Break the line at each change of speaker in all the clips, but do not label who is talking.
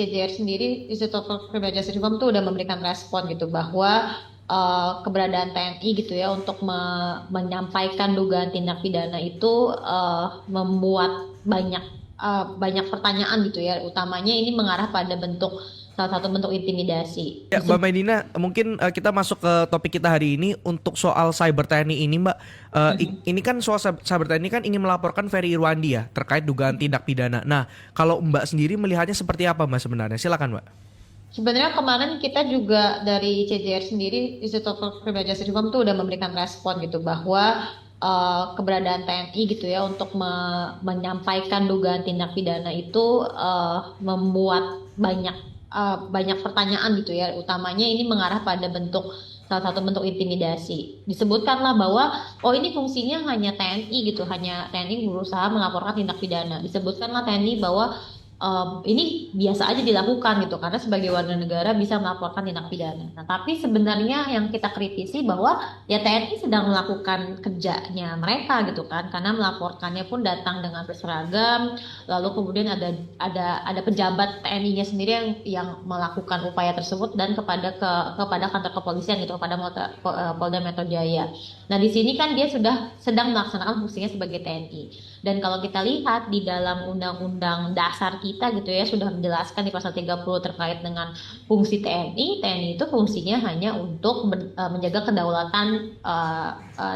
CJR sendiri, Institute for Criminal Justice Reform tuh udah memberikan respon gitu bahwa keberadaan TNI gitu ya untuk menyampaikan dugaan tindak pidana itu membuat banyak pertanyaan gitu ya. Utamanya ini mengarah pada salah satu bentuk intimidasi.
Ya, Mbak Medina, mungkin kita masuk ke topik kita hari ini untuk soal cyber TNI ini, Mbak. Ini kan soal cyber TNI kan ingin melaporkan Ferry Irwandi ya terkait dugaan tindak pidana. Nah, kalau Mbak sendiri melihatnya seperti apa, Mbak sebenarnya? Silakan, Mbak.
Sebenarnya kemarin kita juga dari CJR sendiri, Institute for Criminal Justice Reform tuh udah memberikan respon gitu bahwa keberadaan TNI gitu ya untuk menyampaikan dugaan tindak pidana itu membuat banyak pertanyaan gitu ya. Utamanya ini mengarah pada salah satu bentuk intimidasi. Disebutkanlah bahwa ini fungsinya hanya TNI gitu, hanya TNI berusaha melaporkan tindak pidana. Disebutkanlah TNI bahwa ini biasa aja dilakukan gitu karena sebagai warga negara bisa melaporkan tindak pidana. Nah, tapi sebenarnya yang kita kritisi bahwa ya TNI sedang melakukan kerjanya mereka gitu kan, karena melaporkannya pun datang dengan berseragam, lalu kemudian ada pejabat TNI-nya sendiri yang melakukan upaya tersebut dan kepada kantor kepolisian gitu, kepada Polda Metro Jaya. Nah, di sini kan dia sedang melaksanakan fungsinya sebagai TNI. Dan kalau kita lihat di dalam undang-undang dasar kita gitu ya sudah menjelaskan di pasal 30 terkait dengan fungsi TNI. TNI itu fungsinya hanya untuk menjaga kedaulatan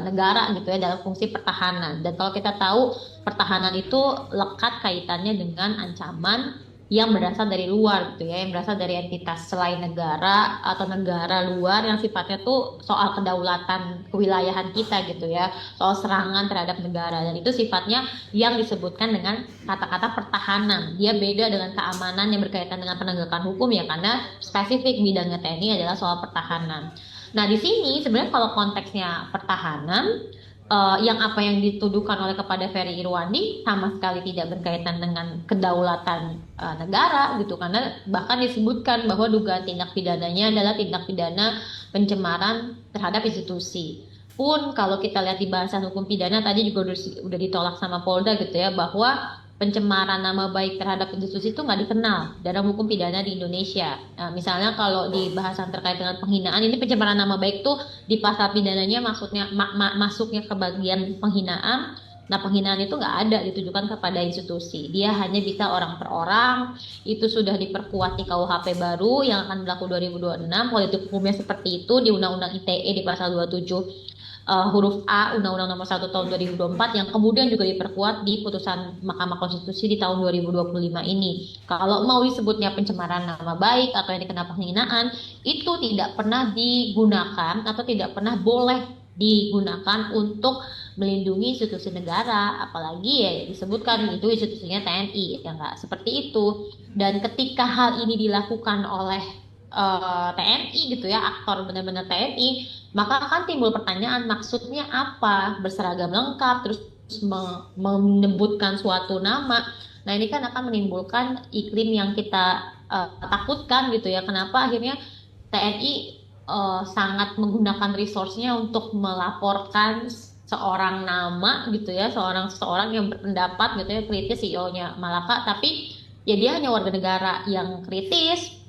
negara gitu ya dalam fungsi pertahanan. Dan kalau kita tahu pertahanan itu lekat kaitannya dengan ancaman yang berasal dari luar gitu ya, yang berasal dari entitas selain negara atau negara luar yang sifatnya tuh soal kedaulatan kewilayahan kita gitu ya, soal serangan terhadap negara, dan itu sifatnya yang disebutkan dengan kata-kata pertahanan. Dia beda dengan keamanan yang berkaitan dengan penegakan hukum ya, karena spesifik bidangnya TNI adalah soal pertahanan. Nah, di sini sebenarnya kalau konteksnya pertahanan, yang apa yang dituduhkan oleh kepada Ferry Irwandi sama sekali tidak berkaitan dengan kedaulatan negara gitu, karena bahkan disebutkan bahwa dugaan tindak pidananya adalah tindak pidana pencemaran terhadap institusi. Pun kalau kita lihat di bahasan hukum pidana tadi juga udah ditolak sama Polda gitu ya, bahwa pencemaran nama baik terhadap institusi itu nggak dikenal dalam hukum pidana di Indonesia. Nah, misalnya kalau di bahasan terkait dengan penghinaan, ini pencemaran nama baik tuh di pasal pidananya maksudnya masuknya ke bagian penghinaan. Nah, penghinaan itu nggak ada ditujukan kepada institusi. Dia hanya bisa orang per orang. Itu sudah diperkuat di KUHP baru yang akan berlaku 2026. Politik hukumnya seperti itu di Undang-Undang ITE di pasal 27 huruf A Undang-Undang Nomor 1 Tahun 2024 yang kemudian juga diperkuat di putusan Mahkamah Konstitusi di tahun 2025 ini. Kalau mau disebutnya pencemaran nama baik atau yang dikenal penghinaan, itu tidak pernah digunakan atau tidak pernah boleh digunakan untuk melindungi institusi negara, apalagi ya disebutkan itu institusinya TNI, ya nggak seperti itu. Dan ketika hal ini dilakukan oleh TNI gitu ya, aktor benar-benar TNI, maka akan timbul pertanyaan maksudnya apa berseragam lengkap terus menyebutkan suatu nama. Nah, ini kan akan menimbulkan iklim yang kita takutkan gitu ya, kenapa akhirnya TNI sangat menggunakan resource-nya untuk melaporkan seorang nama gitu ya, seorang yang berpendapat gitu ya kritis, CEO-nya Malaka, tapi ya dia hanya warga negara yang kritis,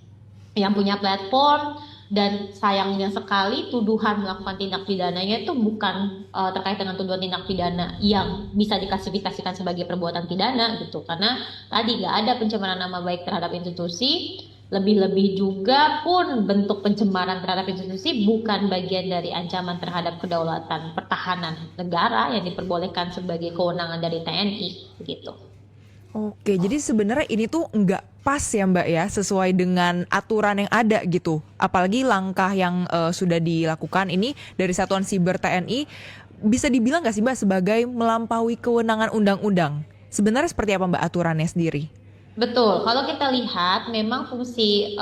yang punya platform, dan sayangnya sekali tuduhan melakukan tindak pidananya itu bukan terkait dengan tuduhan tindak pidana yang bisa diklasifikasikan sebagai perbuatan pidana gitu, karena tadi nggak ada pencemaran nama baik terhadap institusi, lebih-lebih juga pun bentuk pencemaran terhadap institusi bukan bagian dari ancaman terhadap kedaulatan pertahanan negara yang diperbolehkan sebagai kewenangan dari TNI gitu.
Oke, jadi sebenarnya ini tuh nggak pas ya Mbak ya, sesuai dengan aturan yang ada gitu. Apalagi langkah yang sudah dilakukan ini dari Satuan Siber TNI, bisa dibilang nggak sih Mbak sebagai melampaui kewenangan undang-undang? Sebenarnya seperti apa Mbak aturannya sendiri?
Betul, kalau kita lihat memang fungsi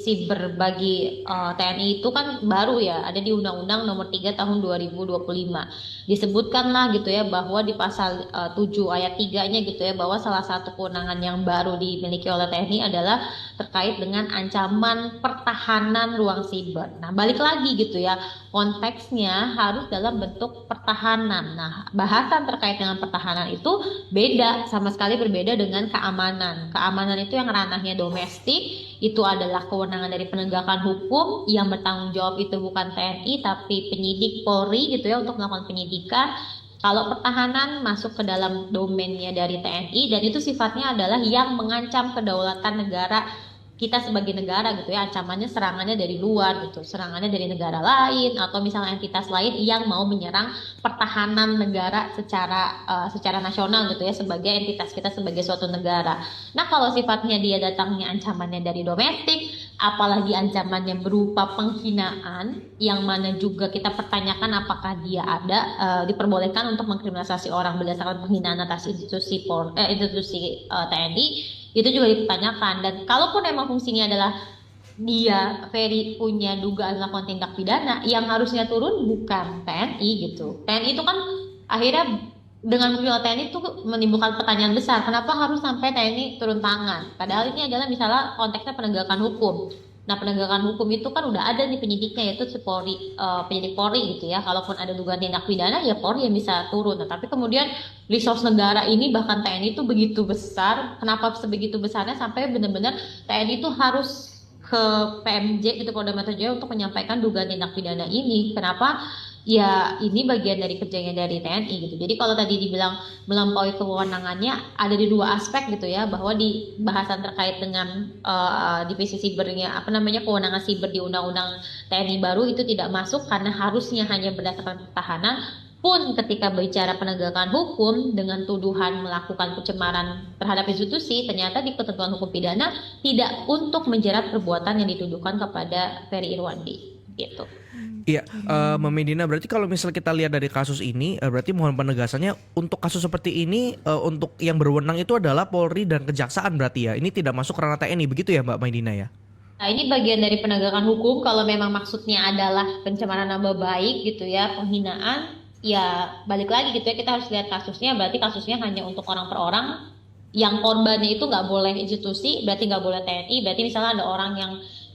siber bagi TNI itu kan baru ya, ada di Undang-Undang Nomor 3 Tahun 2025. Disebutkanlah gitu ya bahwa di pasal 7 ayat 3-nya gitu ya, bahwa salah satu kewenangan yang baru dimiliki oleh TNI adalah terkait dengan ancaman pertahanan ruang siber. Nah, balik lagi gitu ya, konteksnya harus dalam bentuk pertahanan. Nah, bahasan terkait dengan pertahanan itu beda, sama sekali berbeda dengan keamanan. Keamanan itu yang ranahnya domestik, itu adalah kewenangan dari penegakan hukum, yang bertanggung jawab itu bukan TNI tapi penyidik Polri gitu ya untuk melakukan penyidikan. Kalau pertahanan masuk ke dalam domainnya dari TNI, dan itu sifatnya adalah yang mengancam kedaulatan negara kita sebagai negara gitu ya, ancamannya serangannya dari luar gitu, serangannya dari negara lain atau misalnya entitas lain yang mau menyerang pertahanan negara secara nasional gitu ya, sebagai entitas kita sebagai suatu negara. Nah, kalau sifatnya dia datangnya ancamannya dari domestik, apalagi ancamannya berupa penghinaan, yang mana juga kita pertanyakan apakah dia ada diperbolehkan untuk mengkriminalisasi orang berdasarkan penghinaan atas institusi TNI, itu juga dipertanyakan. Dan kalaupun emang fungsinya adalah dia Ferry punya dugaan melakukan tindak pidana, yang harusnya turun bukan TNI gitu. TNI itu kan akhirnya dengan munculnya TNI itu menimbulkan pertanyaan besar, kenapa harus sampai TNI turun tangan? Padahal ini adalah misalnya konteksnya penegakan hukum. Nah, penegakan hukum itu kan udah ada nih penyidiknya, yaitu si Polri, penyidik Polri gitu ya. Kalaupun ada dugaan tindak pidana, ya Polri yang bisa turun. Nah, tapi kemudian resource negara ini, bahkan TNI itu begitu besar. Kenapa sebegitu besarnya sampai benar-benar TNI itu harus ke PMJ gitu, Polda Metro Jaya, untuk menyampaikan dugaan tindak pidana ini? Kenapa? Ya, ini bagian dari kerjanya dari TNI gitu. Jadi kalau tadi dibilang melampaui kewenangannya, ada di dua aspek gitu ya, bahwa di bahasan terkait dengan divisi sibernya, kewenangan siber di Undang-Undang TNI baru itu tidak masuk, karena harusnya hanya berdasarkan pertahanan. Pun ketika bicara penegakan hukum dengan tuduhan melakukan pencemaran terhadap institusi, ternyata di ketentuan hukum pidana tidak untuk menjerat perbuatan yang dituduhkan kepada Ferry Irwandi gitu.
Iya, Mbak Medina, berarti kalau misal kita lihat dari kasus ini, berarti mohon penegasannya untuk kasus seperti ini, untuk yang berwenang itu adalah Polri dan Kejaksaan berarti ya, ini tidak masuk ranah TNI, begitu ya Mbak Medina ya?
Nah, ini bagian dari penegakan hukum. Kalau memang maksudnya adalah pencemaran nama baik gitu ya, penghinaan, ya balik lagi gitu ya, kita harus lihat kasusnya. Berarti kasusnya hanya untuk orang per orang, yang korbannya itu nggak boleh institusi, berarti nggak boleh TNI. Berarti misalnya ada orang yang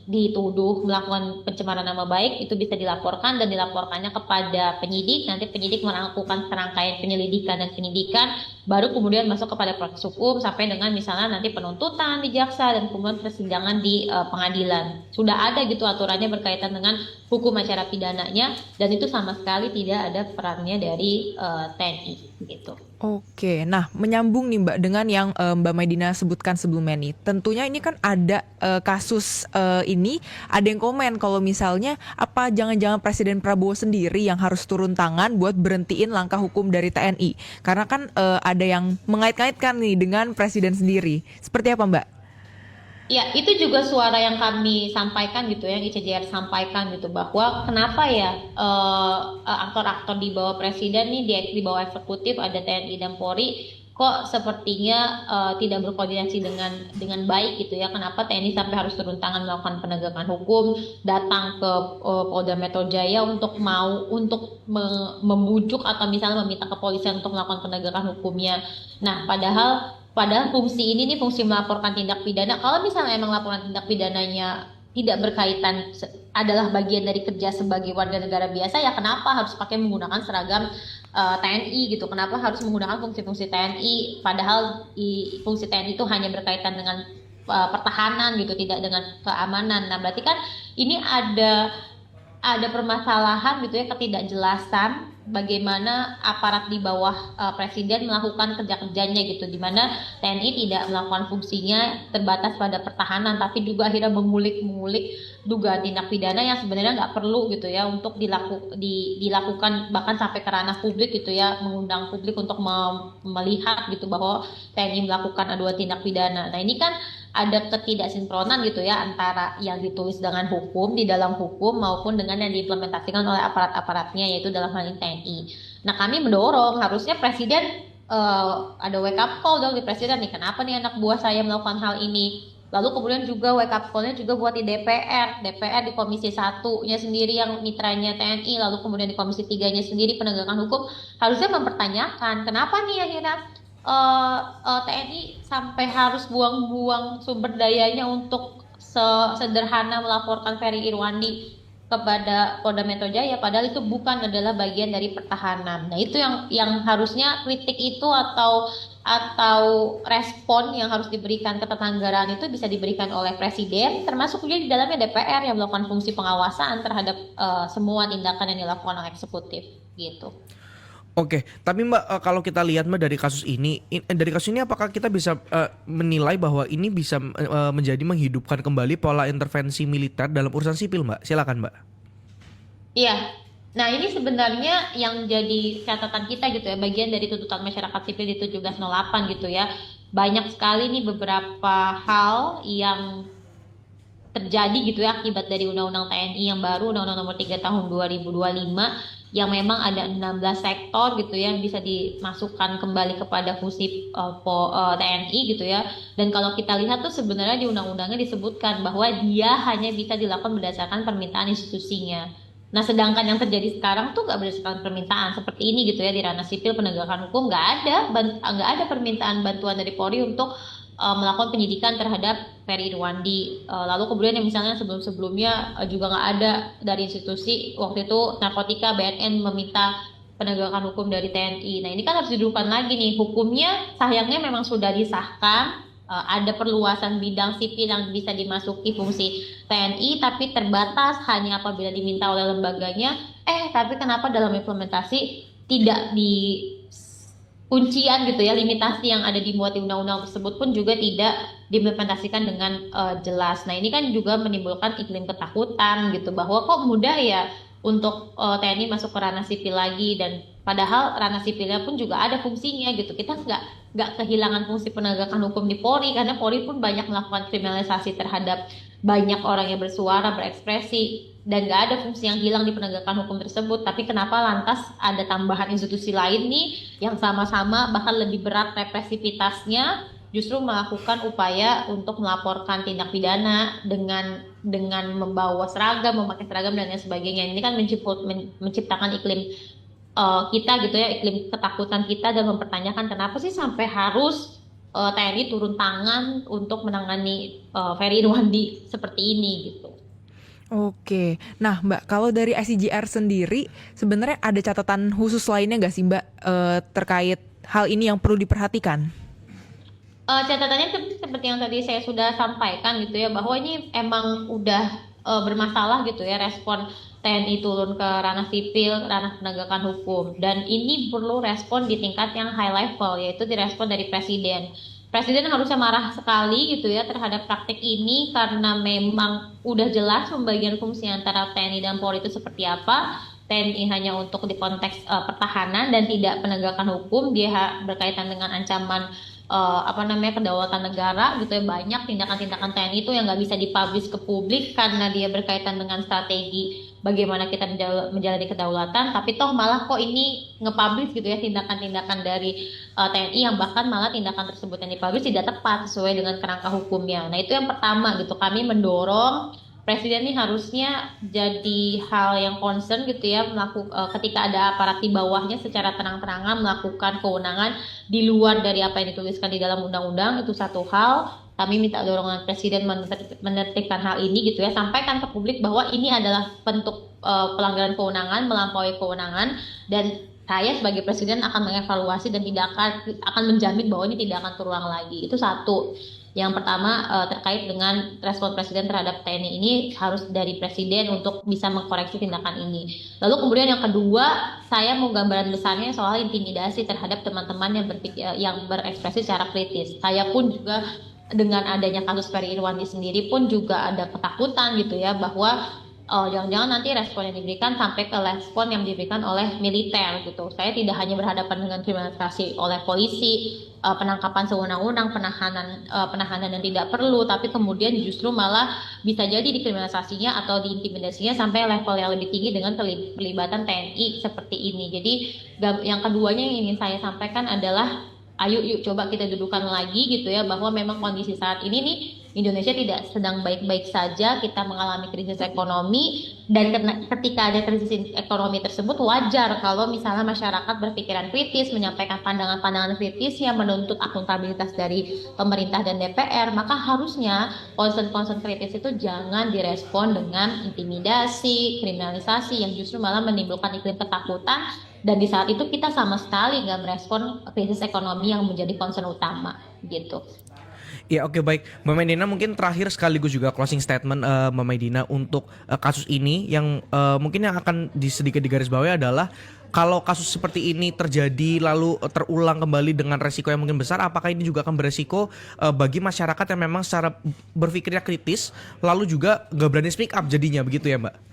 dituduh melakukan pencemaran nama baik, itu bisa dilaporkan, dan dilaporkannya kepada penyidik. Nanti penyidik melakukan serangkaian penyelidikan dan penyidikan, baru kemudian masuk kepada proses hukum sampai dengan misalnya nanti penuntutan di jaksa dan kemudian persidangan di pengadilan. Sudah ada gitu aturannya berkaitan dengan hukum acara pidananya, dan itu sama sekali tidak ada perannya dari TNI gitu.
Oke, nah menyambung nih Mbak dengan yang Mbak Medina sebutkan sebelumnya nih. Tentunya ini kan ada kasus ini, ada yang komen kalau misalnya apa jangan-jangan Presiden Prabowo sendiri yang harus turun tangan buat berhentiin langkah hukum dari TNI. Karena kan ada yang mengait-ngaitkan nih dengan Presiden sendiri. Seperti apa Mbak?
Ya, itu juga suara yang kami sampaikan gitu, yang ICJR sampaikan gitu, bahwa kenapa ya aktor-aktor di bawah presiden nih, di bawah eksekutif ada TNI dan Polri, kok sepertinya tidak berkoordinasi dengan baik gitu ya. Kenapa TNI sampai harus turun tangan melakukan penegakan hukum, datang ke Polda Metro Jaya untuk membujuk atau misalnya meminta kepolisian untuk melakukan penegakan hukumnya. Nah, padahal fungsi ini nih, fungsi melaporkan tindak pidana, kalau misalnya emang laporan tindak pidananya tidak berkaitan, adalah bagian dari kerja sebagai warga negara biasa, ya kenapa harus pakai menggunakan seragam TNI gitu? Kenapa harus menggunakan fungsi-fungsi TNI, padahal fungsi TNI itu hanya berkaitan dengan pertahanan gitu, tidak dengan keamanan. Nah, berarti kan ini ada permasalahan gitu ya, ketidakjelasan bagaimana aparat di bawah presiden melakukan kerja-kerjanya gitu, di mana TNI tidak melakukan fungsinya terbatas pada pertahanan, tapi juga akhirnya mengulik dugaan tindak pidana yang sebenarnya nggak perlu gitu ya untuk dilakukan, bahkan sampai ke ranah publik gitu ya, mengundang publik untuk melihat gitu bahwa TNI melakukan aduan tindak pidana. Nah, ini kan ada ketidaksinkronan gitu ya antara yang ditulis dengan hukum di dalam hukum maupun dengan yang diimplementasikan oleh aparat-aparatnya, yaitu dalam hal ini TNI. Nah, kami mendorong harusnya presiden ada wake up call dong di presiden nih, kenapa nih anak buah saya melakukan hal ini? Lalu kemudian juga wake up call-nya juga buat di DPR di Komisi 1-nya sendiri yang mitranya TNI, lalu kemudian di Komisi 3-nya sendiri penegakan hukum harusnya mempertanyakan kenapa nih akhirnya TNI sampai harus buang-buang sumber dayanya untuk sederhana melaporkan Ferry Irwandi kepada Polda Metro Jaya, padahal itu bukan adalah bagian dari pertahanan. Nah, itu yang harusnya kritik itu atau respon yang harus diberikan ketetanggaraan itu bisa diberikan oleh Presiden, termasuk juga di dalamnya DPR yang melakukan fungsi pengawasan terhadap semua tindakan yang dilakukan oleh eksekutif gitu.
Oke, tapi Mbak, kalau kita lihat Mbak dari kasus ini, dari kasus ini apakah kita bisa menilai bahwa ini bisa menjadi menghidupkan kembali pola intervensi militer dalam urusan sipil, Mbak? Silakan, Mbak.
Iya. Nah, ini sebenarnya yang jadi catatan kita gitu ya, bagian dari tuntutan masyarakat sipil di 1708 gitu ya. Banyak sekali nih beberapa hal yang terjadi gitu ya akibat dari Undang-Undang TNI yang baru, Undang-Undang Nomor 3 Tahun 2025, yang memang ada 16 sektor gitu ya yang bisa dimasukkan kembali kepada fungsi TNI gitu ya. Dan kalau kita lihat tuh sebenarnya di undang-undangnya disebutkan bahwa dia hanya bisa dilakukan berdasarkan permintaan institusinya. Nah, sedangkan yang terjadi sekarang tuh nggak berdasarkan permintaan seperti ini gitu ya, di ranah sipil penegakan hukum nggak ada permintaan bantuan dari Polri untuk melakukan penyidikan terhadap Ferry Irwandi. Lalu kemudian yang misalnya sebelum-sebelumnya juga nggak ada dari institusi, waktu itu narkotika BNN meminta penegakan hukum dari TNI. Nah, ini kan harus didudukkan lagi nih, hukumnya sayangnya memang sudah disahkan, ada perluasan bidang sipil yang bisa dimasuki fungsi TNI, tapi terbatas hanya apabila diminta oleh lembaganya. Tapi kenapa dalam implementasi tidak di kuncian gitu ya, limitasi yang ada dimuat di undang-undang tersebut pun juga tidak diimplementasikan dengan jelas. Nah, ini kan juga menimbulkan iklim ketakutan gitu, bahwa kok mudah ya untuk TNI masuk ke ranah sipil lagi, dan padahal ranah sipilnya pun juga ada fungsinya gitu. Kita nggak kehilangan fungsi penegakan hukum di Polri, karena Polri pun banyak melakukan kriminalisasi terhadap banyak orang yang bersuara, berekspresi, dan nggak ada fungsi yang hilang di penegakan hukum tersebut. Tapi kenapa lantas ada tambahan institusi lain nih yang sama-sama bahkan lebih berat represivitasnya, justru melakukan upaya untuk melaporkan tindak pidana dengan membawa seragam, memakai seragam dan lain sebagainya. Ini kan menciptakan iklim kita gitu ya, iklim ketakutan kita, dan mempertanyakan kenapa sih sampai harus TNI turun tangan untuk menangani Ferry Irwandi seperti ini gitu.
Oke, nah Mbak, kalau dari ICJR sendiri sebenarnya ada catatan khusus lainnya nggak sih Mbak terkait hal ini yang perlu diperhatikan?
Catatannya seperti yang tadi saya sudah sampaikan gitu ya, bahwa ini emang udah bermasalah gitu ya, respon TNI turun ke ranah sipil, ranah penegakan hukum, dan ini perlu respon di tingkat yang high level, yaitu direspon dari Presiden. Presiden harusnya marah sekali gitu ya terhadap praktik ini, karena memang udah jelas pembagian fungsi antara TNI dan Polri itu seperti apa. TNI hanya untuk di konteks pertahanan dan tidak penegakan hukum, dia berkaitan dengan ancaman kedaulatan negara gitu ya. Banyak tindakan-tindakan TNI itu yang nggak bisa dipublish ke publik karena dia berkaitan dengan strategi bagaimana kita menjalani kedaulatan, tapi toh malah kok ini nge-publish gitu ya tindakan-tindakan dari TNI, yang bahkan malah tindakan tersebut yang dipublish tidak tepat sesuai dengan kerangka hukumnya. Nah, itu yang pertama gitu, kami mendorong Presiden ini harusnya jadi hal yang concern gitu ya, ketika ada aparat di bawahnya secara terang-terangan melakukan kewenangan di luar dari apa yang dituliskan di dalam undang-undang. Itu satu hal. Kami minta dorongan Presiden menertibkan hal ini gitu ya, sampaikan ke publik bahwa ini adalah bentuk pelanggaran kewenangan, melampaui kewenangan, dan saya sebagai Presiden akan mengevaluasi dan tidak akan menjamin bahwa ini tidak akan terulang lagi. Itu satu. Yang pertama terkait dengan respon Presiden terhadap TNI ini harus dari Presiden untuk bisa mengkoreksi tindakan ini. Lalu kemudian yang kedua, saya mau gambaran besarnya soal intimidasi terhadap teman-teman yang berekspresi secara kritis. Saya pun juga dengan adanya kasus Ferry Irwandi sendiri pun juga ada ketakutan gitu ya, bahwa jangan-jangan nanti respon yang diberikan sampai ke respon yang diberikan oleh militer gitu. Saya tidak hanya berhadapan dengan kriminalisasi oleh polisi, penangkapan sewenang-wenang, penahanan yang tidak perlu, tapi kemudian justru malah bisa jadi dikriminalisasinya atau diintimidasinya sampai level yang lebih tinggi dengan pelibatan TNI seperti ini. Jadi yang keduanya yang ingin saya sampaikan adalah ayo yuk coba kita dudukan lagi gitu ya, bahwa memang kondisi saat ini nih Indonesia tidak sedang baik-baik saja, kita mengalami krisis ekonomi, dan ketika ada krisis ekonomi tersebut wajar kalau misalnya masyarakat berpikiran kritis, menyampaikan pandangan-pandangan kritis yang menuntut akuntabilitas dari pemerintah dan DPR, maka harusnya concern-concern kritis itu jangan direspon dengan intimidasi, kriminalisasi yang justru malah menimbulkan iklim ketakutan. Dan di saat itu kita sama sekali nggak merespon krisis ekonomi yang menjadi concern utama gitu.
Ya oke baik, Mbak Medina mungkin terakhir sekaligus juga closing statement Mbak Medina untuk kasus ini yang mungkin yang akan sedikit digarisbawahi adalah kalau kasus seperti ini terjadi lalu terulang kembali dengan resiko yang mungkin besar, apakah ini juga akan beresiko bagi masyarakat yang memang secara berpikirnya kritis lalu juga nggak berani speak up jadinya begitu ya Mbak?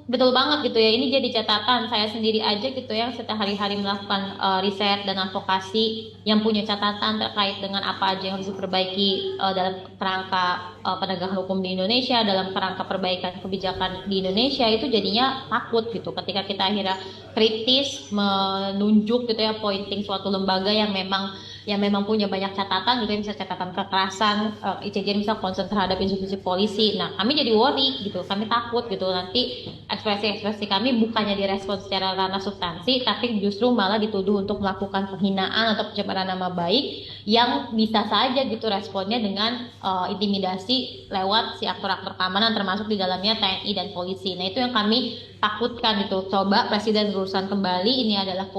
Betul banget gitu ya. Ini jadi catatan saya sendiri aja gitu ya, setelah hari-hari melakukan riset dan advokasi yang punya catatan terkait dengan apa aja yang harus diperbaiki dalam kerangka penegakan hukum di Indonesia, dalam kerangka perbaikan kebijakan di Indonesia, itu jadinya takut gitu ketika kita akhirnya kritis menunjuk gitu ya, pointing suatu lembaga yang memang punya banyak catatan gitu ya, misalnya catatan kekerasan, ICJ misal concern terhadap institusi polisi. Nah, kami jadi worry gitu, kami takut gitu nanti ekspresi-ekspresi kami bukannya direspon secara ranah substansi, tapi justru malah dituduh untuk melakukan penghinaan atau pencemaran nama baik yang bisa saja gitu responnya dengan intimidasi lewat si aktor-aktor keamanan termasuk di dalamnya TNI dan polisi. Nah, itu yang kami takutkan itu. Coba Presiden berurusan kembali, ini adalah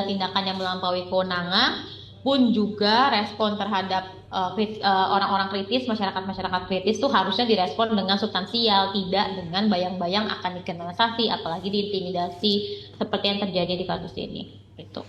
tindakan yang melampaui kewenangan, pun juga respon terhadap orang-orang kritis, masyarakat kritis itu harusnya direspon dengan substansial, tidak dengan bayang-bayang akan dikriminalisasi, apalagi diintimidasi seperti yang terjadi di kasus ini. Itu.